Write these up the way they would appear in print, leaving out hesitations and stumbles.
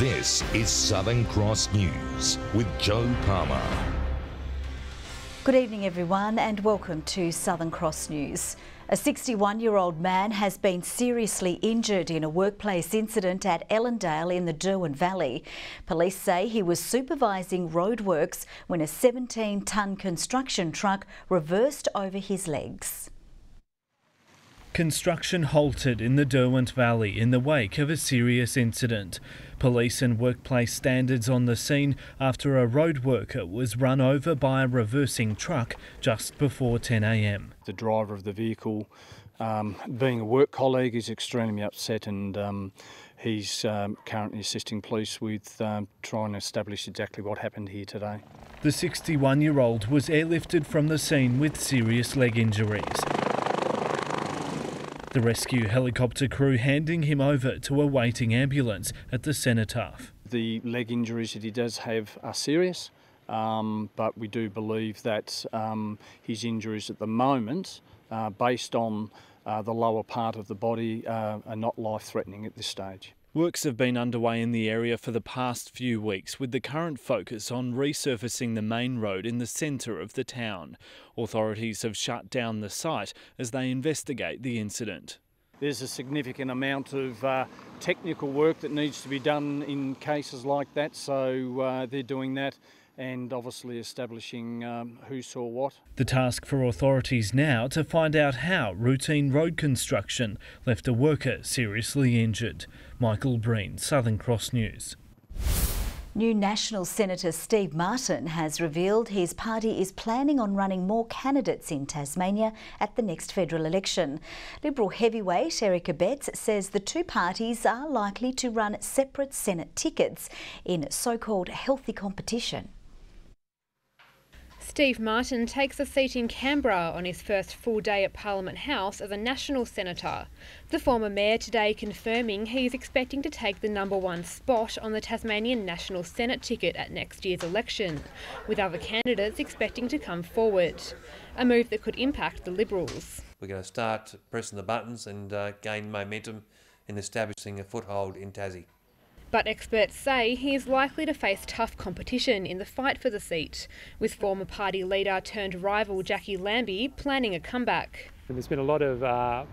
This is Southern Cross News with Joe Palmer. Good evening everyone and welcome to Southern Cross News. A 61-year-old man has been seriously injured in a workplace incident at Ellendale in the Derwent Valley. Police say he was supervising roadworks when a 17-tonne construction truck reversed over his legs. Construction halted in the Derwent Valley in the wake of a serious incident. Police and workplace standards on the scene after a road worker was run over by a reversing truck just before 10 a.m. The driver of the vehicle, being a work colleague, is extremely upset and he's currently assisting police with trying to establish exactly what happened here today. The 61-year-old was airlifted from the scene with serious leg injuries. The rescue helicopter crew handing him over to a waiting ambulance at the cenotaph. The leg injuries that he does have are serious, but we do believe that his injuries at the moment, based on the lower part of the body, are not life-threatening at this stage. Works have been underway in the area for the past few weeks, with the current focus on resurfacing the main road in the centre of the town. Authorities have shut down the site as they investigate the incident. There's a significant amount of technical work that needs to be done in cases like that, so they're doing that and obviously establishing who saw what. The task for authorities now to find out how routine road construction left a worker seriously injured. Michael Breen, Southern Cross News. New National Senator Steve Martin has revealed his party is planning on running more candidates in Tasmania at the next federal election. Liberal heavyweight Eric Abetz says the two parties are likely to run separate Senate tickets in so-called healthy competition. Steve Martin takes a seat in Canberra on his first full day at Parliament House as a national senator. The former mayor today confirming he is expecting to take the #1 spot on the Tasmanian National Senate ticket at next year's election, with other candidates expecting to come forward. A move that could impact the Liberals. We're going to start pressing the buttons and gain momentum in establishing a foothold in Tassie. But experts say he is likely to face tough competition in the fight for the seat, with former party leader turned rival Jackie Lambie planning a comeback. And there's been a lot of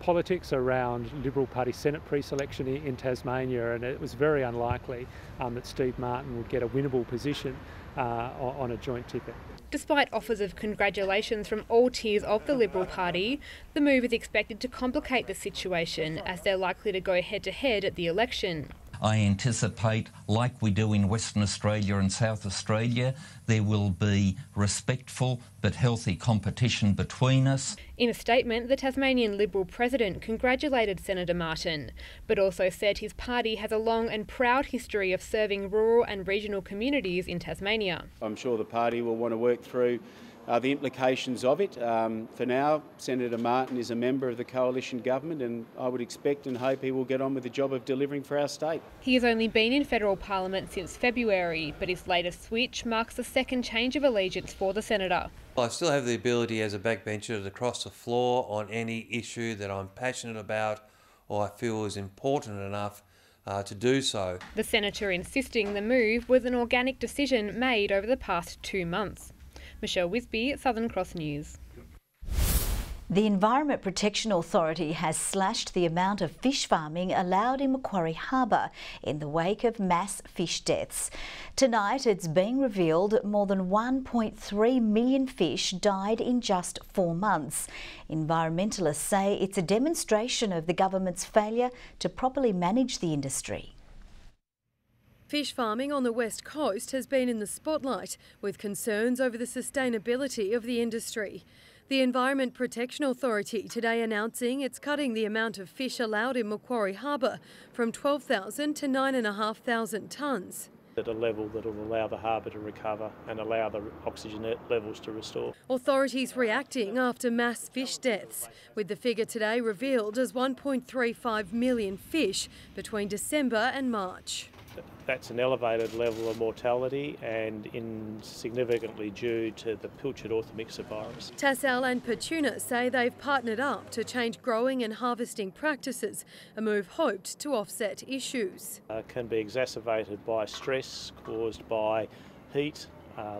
politics around Liberal Party Senate pre-selection in Tasmania, and it was very unlikely that Steve Martin would get a winnable position on a joint ticket. Despite offers of congratulations from all tiers of the Liberal Party, the move is expected to complicate the situation as they're likely to go head-to-head at the election. I anticipate, like we do in Western Australia and South Australia, there will be respectful but healthy competition between us. In a statement, the Tasmanian Liberal President congratulated Senator Martin, but also said his party has a long and proud history of serving rural and regional communities in Tasmania. I'm sure the party will want to work through the implications of it. For now, Senator Martin is a member of the coalition government, and I would expect and hope he will get on with the job of delivering for our state. He has only been in federal parliament since February, but his latest switch marks the second change of allegiance for the senator. I still have the ability as a backbencher to cross the floor on any issue that I'm passionate about or I feel is important enough to do so. The senator insisting the move was an organic decision made over the past 2 months. Michelle Wisby, Southern Cross News. The Environment Protection Authority has slashed the amount of fish farming allowed in Macquarie Harbour in the wake of mass fish deaths. Tonight it's being revealed more than 1.3 million fish died in just 4 months. Environmentalists say it's a demonstration of the government's failure to properly manage the industry. Fish farming on the West Coast has been in the spotlight, with concerns over the sustainability of the industry. The Environment Protection Authority today announcing it's cutting the amount of fish allowed in Macquarie Harbour from 12,000 to 9,500 tonnes. At a level that will allow the harbour to recover and allow the oxygen levels to restore. Authorities reacting after mass fish deaths, with the figure today revealed as 1.35 million fish between December and March. that's an elevated level of mortality and significantly due to the pilchard orthomyxa virus. Tassal and Petuna say they've partnered up to change growing and harvesting practices, a move hoped to offset issues. Can be exacerbated by stress caused by heat,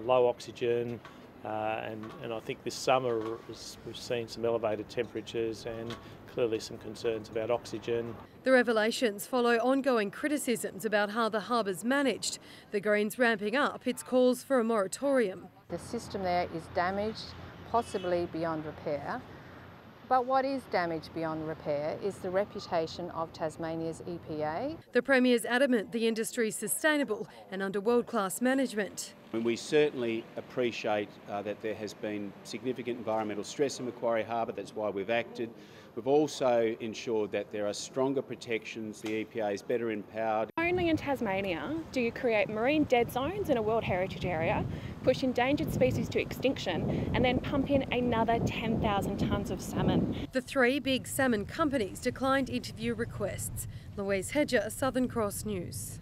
low oxygen, and I think this summer we've seen some elevated temperatures and clearly some concerns about oxygen. The revelations follow ongoing criticisms about how the harbour's managed. The Greens ramping up its calls for a moratorium. The system there is damaged, possibly beyond repair. But what is damaged beyond repair is the reputation of Tasmania's EPA. The Premier's adamant the industry is sustainable and under world-class management. And we certainly appreciate that there has been significant environmental stress in Macquarie Harbour. That's why we've acted. We've also ensured that there are stronger protections. The EPA is better empowered. Only in Tasmania do you create marine dead zones in a World Heritage Area, push endangered species to extinction, and then pump in another 10,000 tonnes of salmon. The three big salmon companies declined interview requests. Louise Hedger, Southern Cross News.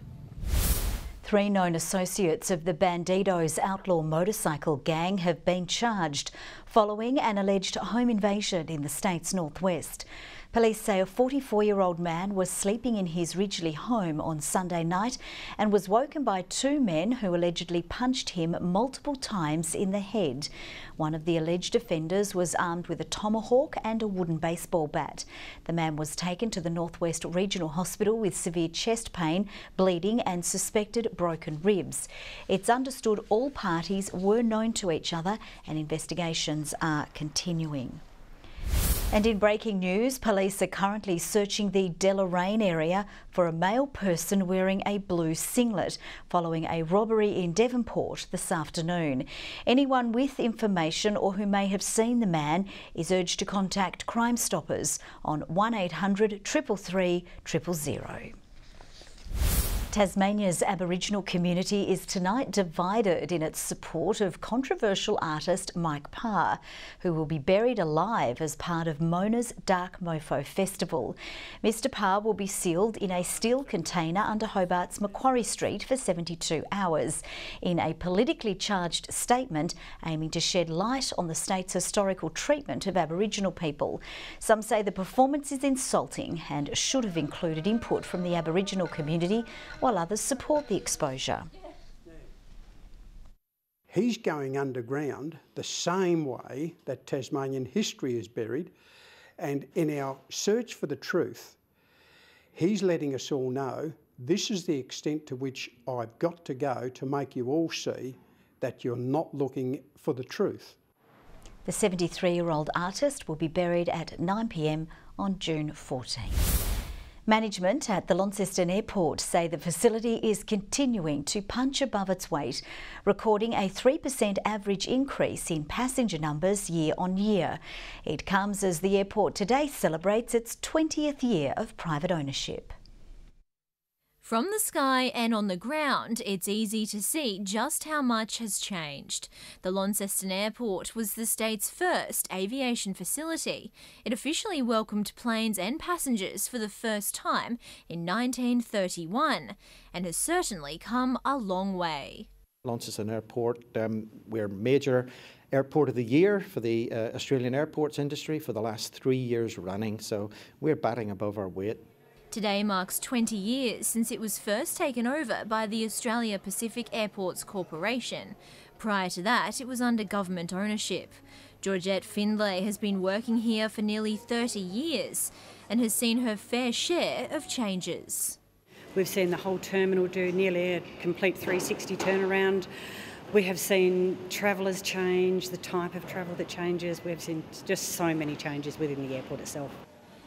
3 known associates of the Bandidos outlaw motorcycle gang have been charged following an alleged home invasion in the state's northwest. Police say a 44-year-old man was sleeping in his Ridgeley home on Sunday night and was woken by 2 men who allegedly punched him multiple times in the head. One of the alleged offenders was armed with a tomahawk and a wooden baseball bat. The man was taken to the Northwest Regional Hospital with severe chest pain, bleeding and suspected broken ribs. It's understood all parties were known to each other and investigations are continuing. And in breaking news, police are currently searching the Deloraine area for a male person wearing a blue singlet following a robbery in Devonport this afternoon. Anyone with information or who may have seen the man is urged to contact Crime Stoppers on 1800 333 000. Tasmania's Aboriginal community is tonight divided in its support of controversial artist Mike Parr, who will be buried alive as part of Mona's Dark Mofo Festival. Mr Parr will be sealed in a steel container under Hobart's Macquarie Street for 72 hours, in a politically charged statement aiming to shed light on the state's historical treatment of Aboriginal people. Some say the performance is insulting and should have included input from the Aboriginal community, while others support the exposure. He's going underground the same way that Tasmanian history is buried, and in our search for the truth, he's letting us all know this is the extent to which I've got to go to make you all see that you're not looking for the truth. The 73-year-old artist will be buried at 9 p.m. on June 14. Management at the Launceston Airport say the facility is continuing to punch above its weight, recording a 3% average increase in passenger numbers year on year. It comes as the airport today celebrates its 20th year of private ownership. From the sky and on the ground, it's easy to see just how much has changed. The Launceston Airport was the state's first aviation facility. It officially welcomed planes and passengers for the first time in 1931 and has certainly come a long way. Launceston Airport, we're major Airport of the Year for the Australian airports industry for the last 3 years running, so we're batting above our weight. Today marks 20 years since it was first taken over by the Australia Pacific Airports Corporation. Prior to that, it was under government ownership. Georgette Findlay has been working here for nearly 30 years and has seen her fair share of changes. We've seen the whole terminal do nearly a complete 360 turnaround. We have seen travellers change, the type of travel that changes. We've seen just so many changes within the airport itself.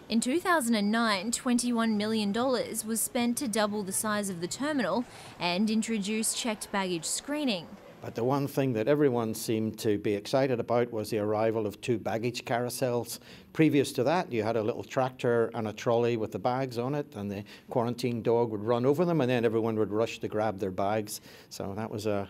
In 2009, $21 million was spent to double the size of the terminal and introduce checked baggage screening. But the one thing that everyone seemed to be excited about was the arrival of 2 baggage carousels. Previous to that, you had a little tractor and a trolley with the bags on it, and the quarantine dog would run over them, and then everyone would rush to grab their bags. So that was a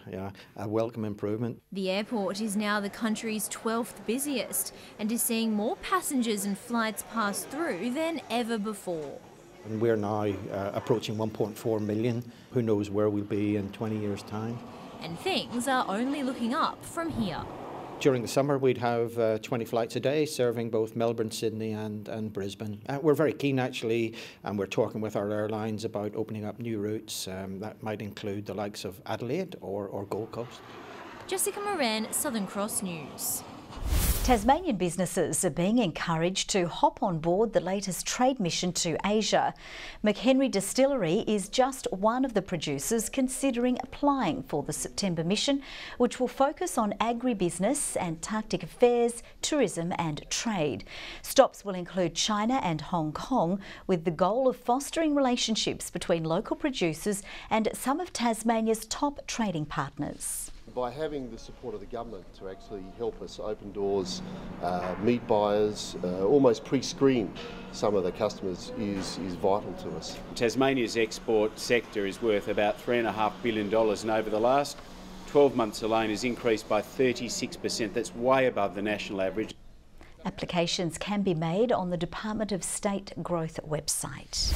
welcome improvement. The airport is now the country's 12th busiest and is seeing more passengers and flights pass through than ever before. And we're now approaching 1.4 million. Who knows where we'll be in 20 years' time. And things are only looking up from here. During the summer, we'd have 20 flights a day serving both Melbourne, Sydney and Brisbane. We're very keen, actually, and we're talking with our airlines about opening up new routes. That might include the likes of Adelaide or Gold Coast. Jessica Moran, Southern Cross News. Tasmanian businesses are being encouraged to hop on board the latest trade mission to Asia. McHenry Distillery is just one of the producers considering applying for the September mission, which will focus on agribusiness, Antarctic affairs, tourism and trade. Stops will include China and Hong Kong, with the goal of fostering relationships between local producers and some of Tasmania's top trading partners. By having the support of the government to actually help us open doors, meet buyers, almost pre-screen some of the customers is vital to us. Tasmania's export sector is worth about $3.5 billion, and over the last 12 months alone has increased by 36%. That's way above the national average. Applications can be made on the Department of State Growth website.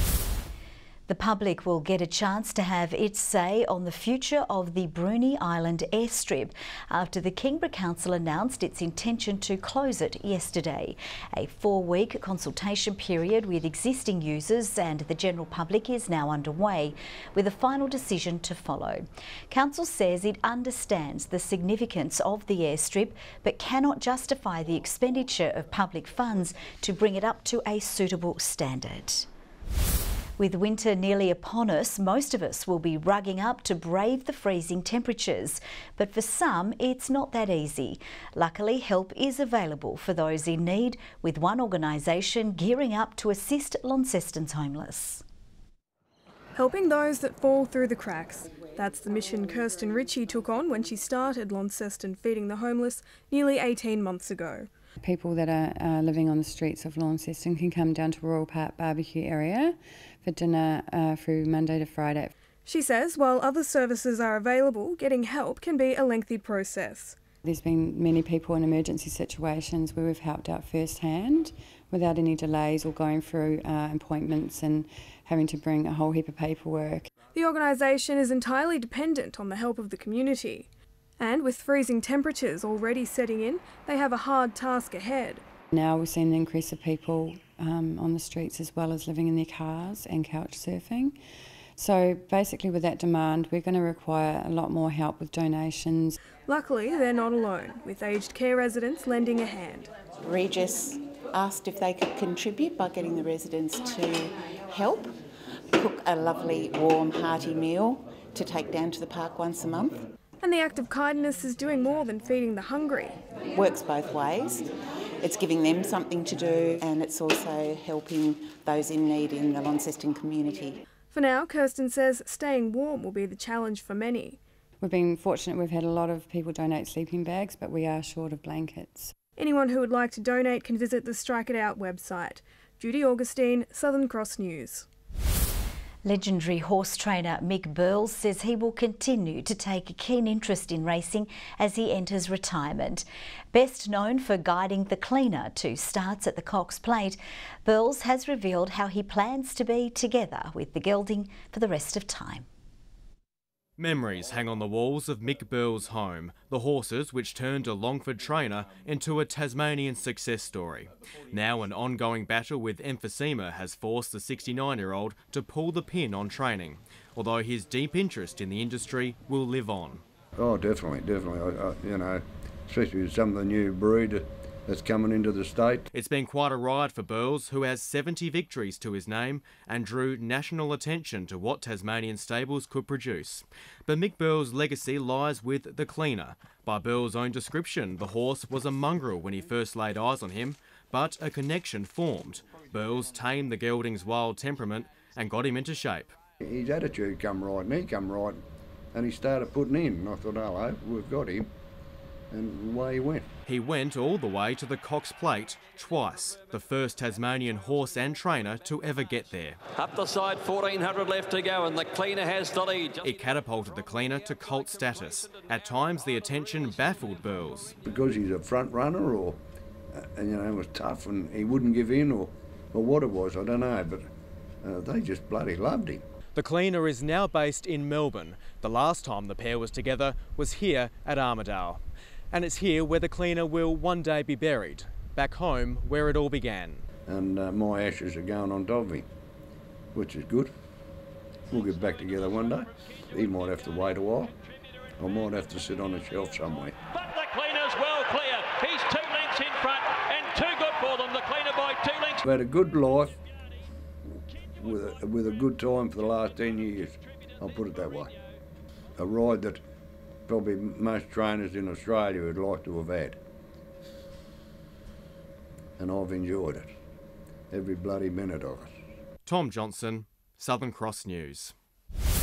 The public will get a chance to have its say on the future of the Bruny Island Airstrip after the Kingborough Council announced its intention to close it yesterday. A 4-week consultation period with existing users and the general public is now underway, with a final decision to follow. Council says it understands the significance of the airstrip but cannot justify the expenditure of public funds to bring it up to a suitable standard. With winter nearly upon us, most of us will be rugging up to brave the freezing temperatures. But for some, it's not that easy. Luckily, help is available for those in need, with one organisation gearing up to assist Launceston's homeless. Helping those that fall through the cracks. That's the mission Kirsten Ritchie took on when she started Launceston Feeding the Homeless nearly 18 months ago. People that are living on the streets of Launceston can come down to Royal Park barbecue area for dinner through Monday to Friday. She says while other services are available, getting help can be a lengthy process. There's been many people in emergency situations where we've helped out firsthand without any delays or going through appointments and having to bring a whole heap of paperwork. The organisation is entirely dependent on the help of the community. And with freezing temperatures already setting in, they have a hard task ahead. Now we're seeing an increase of people on the streets as well as living in their cars and couch surfing. So basically with that demand, we're going to require a lot more help with donations. Luckily, they're not alone, with aged care residents lending a hand. Regis asked if they could contribute by getting the residents to help cook a lovely, warm, hearty meal to take down to the park once a month. And the act of kindness is doing more than feeding the hungry. Works both ways. It's giving them something to do and it's also helping those in need in the Launceston community. For now, Kirsten says staying warm will be the challenge for many. We've been fortunate, we've had a lot of people donate sleeping bags, but we are short of blankets. Anyone who would like to donate can visit the Strike It Out website. Judy Augustine, Southern Cross News. Legendary horse trainer Mick Burrell says he will continue to take a keen interest in racing as he enters retirement. Best known for guiding the Cleaner to starts at the Cox Plate, Burrell has revealed how he plans to be together with the gelding for the rest of time. Memories hang on the walls of Mick Burrell's home, the horses which turned a Longford trainer into a Tasmanian success story. Now an ongoing battle with emphysema has forced the 69-year-old to pull the pin on training, although his deep interest in the industry will live on. Oh, definitely. You know, especially with some of the new breed that's coming into the state. It's been quite a ride for Burrells, who has 70 victories to his name and drew national attention to what Tasmanian stables could produce. But Mick Burrell's legacy lies with the Cleaner. By Burrell's own description, the horse was a mongrel when he first laid eyes on him, but a connection formed. Burrells tamed the gelding's wild temperament and got him into shape. His attitude come right and he come right and he started putting in and I thought, hello, we've got him. And away he went. He went all the way to the Cox Plate twice, the first Tasmanian horse and trainer to ever get there. Up the side, 1400 left to go, and the Cleaner has the lead. It catapulted the Cleaner to colt status. At times, the attention baffled Burrells. Because he's a front runner, or and you know, it was tough, and he wouldn't give in, or what it was, I don't know. But They just bloody loved him. The cleaner is now based in Melbourne. The last time the pair was together was here at Armidale. And it's here where the cleaner will one day be buried, back home where it all began. And my ashes are going on top of him, which is good. We'll get back together one day. He might have to wait a while. I might have to sit on a shelf somewhere. But the cleaner's well clear. He's 2 lengths in front and too good for them. The cleaner by 2 lengths. I've had a good life with a good time for the last 10 years. I'll put it that way. A ride that probably most trainers in Australia would like to have had. And I've enjoyed it. Every bloody minute of it. Tom Johnson, Southern Cross News.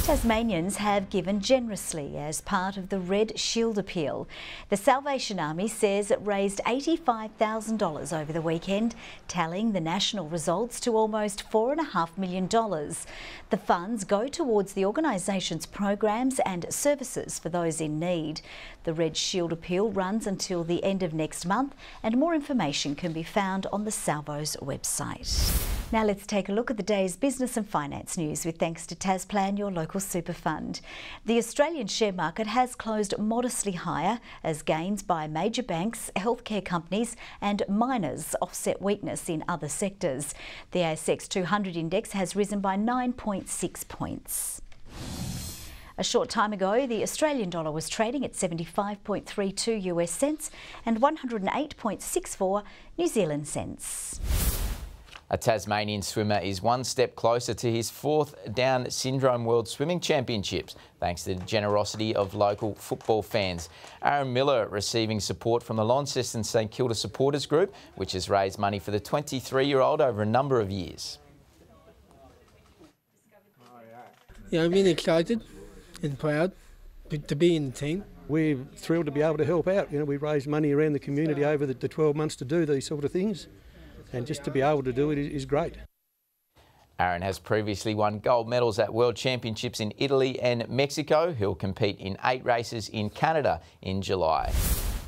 Tasmanians have given generously as part of the Red Shield appeal. The Salvation Army says it raised $85,000 over the weekend, tallying the national results to almost $4.5 million. The funds go towards the organisation's programs and services for those in need. The Red Shield appeal runs until the end of next month, and more information can be found on the Salvo's website. Now let's take a look at the day's business and finance news with thanks to Tasplan, your local super fund. The Australian share market has closed modestly higher as gains by major banks, healthcare companies and miners offset weakness in other sectors. The ASX 200 index has risen by 9.6 points. A short time ago, the Australian dollar was trading at 75.32 US cents and 108.64 New Zealand cents. A Tasmanian swimmer is one step closer to his 4th Down Syndrome World Swimming Championships, thanks to the generosity of local football fans. Aaron Miller receiving support from the Launceston St Kilda Supporters Group, which has raised money for the 23-year-old over a number of years. Yeah, I'm really excited and proud to be in the team. We're thrilled to be able to help out. You know, we raise money around the community over the 12 months to do these sort of things. And just to be able to do it is great. Aaron has previously won gold medals at World Championships in Italy and Mexico. He'll compete in 8 races in Canada in July.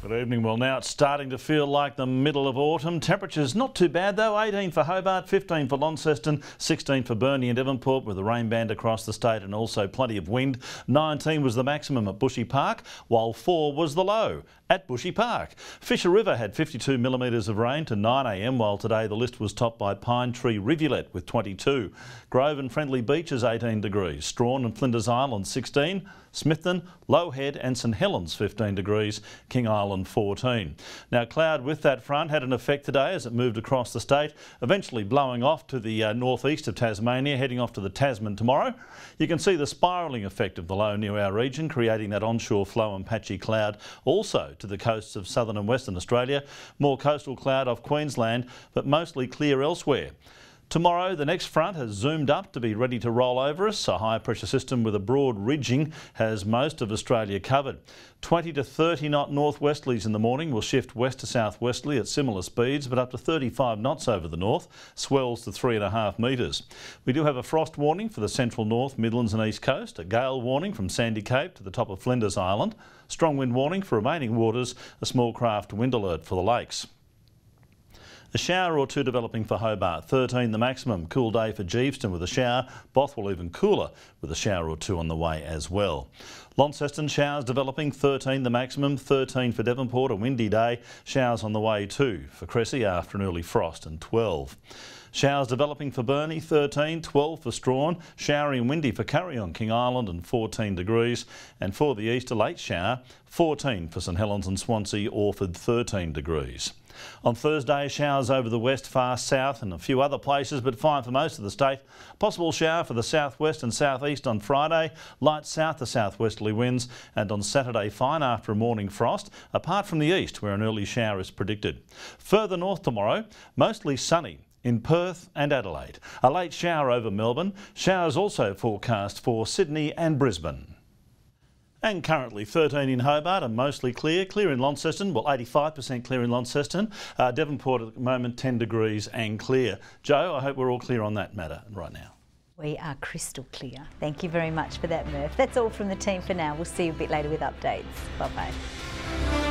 Good evening. Well, now it's starting to feel like the middle of autumn. Temperatures not too bad though. 18 for Hobart, 15 for Launceston, 16 for Bruny and Devonport with a rain band across the state and also plenty of wind. 19 was the maximum at Bushy Park, while 4 was the low at Bushy Park. Fisher River had 52 millimetres of rain to 9 a.m, while today the list was topped by Pine Tree Rivulet with 22. Grove and Friendly Beaches 18 degrees. Strawn and Flinders Island 16. Smithton, Low Head and St Helens 15 degrees, King Island 14. Now cloud with that front had an effect today as it moved across the state, eventually blowing off to the northeast of Tasmania, heading off to the Tasman tomorrow. You can see the spiralling effect of the low near our region, creating that onshore flow and patchy cloud also to the coasts of southern and western Australia. More coastal cloud off Queensland, but mostly clear elsewhere. Tomorrow, the next front has zoomed up to be ready to roll over us. A high pressure system with a broad ridging has most of Australia covered. 20 to 30 knot northwesterlies in the morning will shift west to southwesterly at similar speeds, but up to 35 knots over the north, swells to 3.5 metres. We do have a frost warning for the central north, Midlands and east coast, a gale warning from Sandy Cape to the top of Flinders Island, strong wind warning for remaining waters, a small craft wind alert for the lakes. A shower or two developing for Hobart, 13 the maximum. Cool day for Geeveston with a shower. Bothwell even cooler with a shower or two on the way as well. Launceston showers developing, 13 the maximum. 13 for Devonport, a windy day. Showers on the way too for Cressy after an early frost, and 12. Showers developing for Burnie, 13, 12 for Strawn, showery and windy for Curry on King Island and 14 degrees. And for the east, a late shower, 14 for St Helens and Swansea, Orford 13 degrees. On Thursday, showers over the west, far south and a few other places, but fine for most of the state. Possible shower for the southwest and southeast on Friday, light south to southwesterly winds, and on Saturday fine after a morning frost, apart from the east where an early shower is predicted. Further north tomorrow, mostly sunny in Perth and Adelaide. A late shower over Melbourne. Showers also forecast for Sydney and Brisbane. And currently 13 in Hobart and mostly clear. Clear in Launceston, well 85% clear in Launceston. Devonport at the moment 10 degrees and clear. Joe, I hope we're all clear on that matter right now. We are crystal clear. Thank you very much for that, Murph. That's all from the team for now. We'll see you a bit later with updates. Bye-bye.